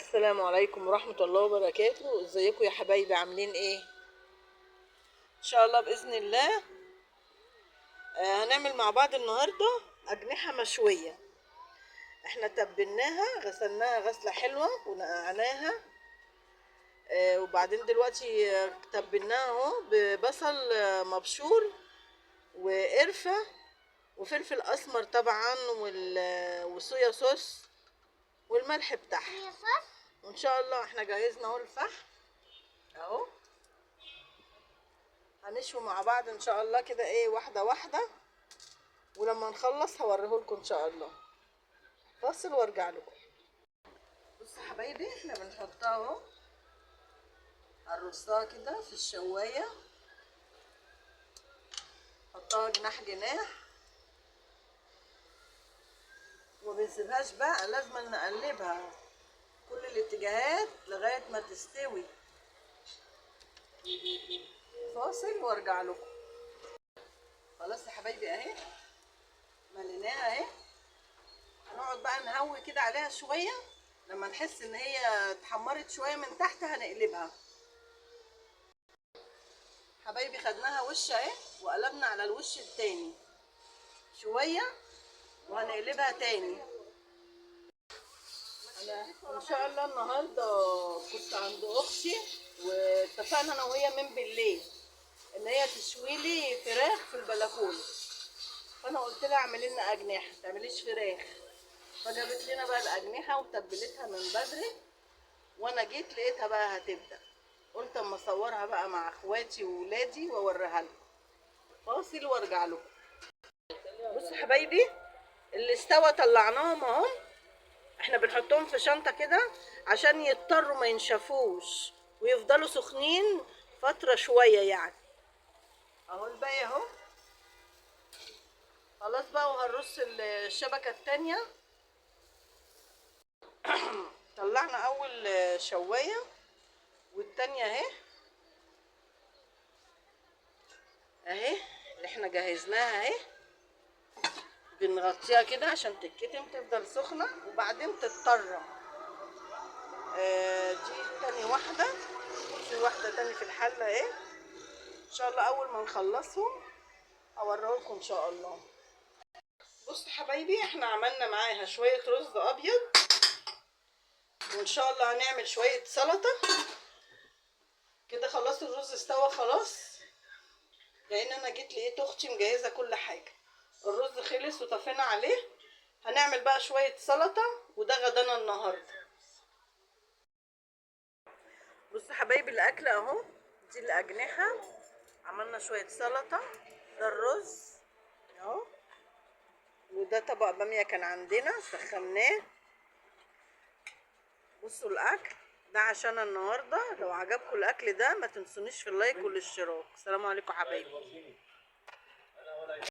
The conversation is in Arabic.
السلام عليكم ورحمة الله وبركاته. ازيكم يا حبايبي؟ عاملين ايه؟ ان شاء الله بإذن الله. هنعمل مع بعض النهاردة أجنحة مشوية. احنا تبلناها، غسلناها غسلة حلوة ونقعناها. وبعدين دلوقتي تبلناها اهو ببصل مبشور وقرفة وفلفل اسمر طبعا وصويا صوص والملح بتاعها. وان شاء الله احنا جهزنا اهو الفحم اهو. هنشوي مع بعض ان شاء الله كده ايه، واحده واحده، ولما نخلص هوريهولكم ان شاء الله. فاصل وارجع لكم. بصوا حبايبي، احنا بنحطها اهو، هنرصها كده في الشوايه، نحطها جناح جناح وما بنسيبهاش بقى، لازم نقلبها كل الاتجاهات لغايه ما تستوي. فاصل وارجع لكم. خلاص يا حبايبي اهي، مليناها اهي. هنقعد بقى نهوي كده عليها شويه، لما نحس ان هي اتحمرت شويه من تحت هنقلبها. حبايبي خدناها وش اهي، وقلبنا على الوش التاني شويه وهنقلبها تاني. انا ان شاء الله النهارده كنت عند اختي، واتفقنا انا وهي من بالليل ان هي تشوي لي فراخ في البلكونه. فانا قلت لها اعملي لنا اجنحه، ما تعمليش فراخ. فجابت لنا بقى الاجنحه وتبلتها من بدري، وانا جيت لقيتها بقى هتبدا. قلت اما اصورها بقى مع اخواتي وولادي واوريها لكم. فاصل وارجع لكم. بصوا حبايبي، اللي استوى طلعناهم اهو. احنا بنحطهم في شنطه كده عشان يضطروا ما ينشفوش ويفضلوا سخنين فتره شويه يعني. اهو الباقي اهو. خلاص بقى، وهنرص الشبكه التانيه. طلعنا اول شوايه والتانيه اهي اهي اللي احنا جهزناها اهي. بنغطيها كده عشان تتكتم، تفضل سخنه وبعدين تتطرى. دي تاني واحده، في واحده تاني في الحله اهي. ان شاء الله اول ما نخلصهم هوريهولكم ان شاء الله. بصوا حبايبي، احنا عملنا معاها شويه رز ابيض، وان شاء الله هنعمل شويه سلطه كده. خلاص الرز استوى خلاص، لان انا جيت لقيت اختي مجهزه كل حاجه. الرز خلص وطفينا عليه. هنعمل بقى شويه سلطه، وده غدانا النهارده. بصوا حبايبي، الاكل اهو. دي الاجنحه، عملنا شويه سلطه، ده الرز اهو، وده طبق باميه كان عندنا سخناه. بصوا الاكل ده عشان النهارده. لو عجبكم الاكل ده ما تنسونيش في اللايك والاشتراك. السلام عليكم حبايبي.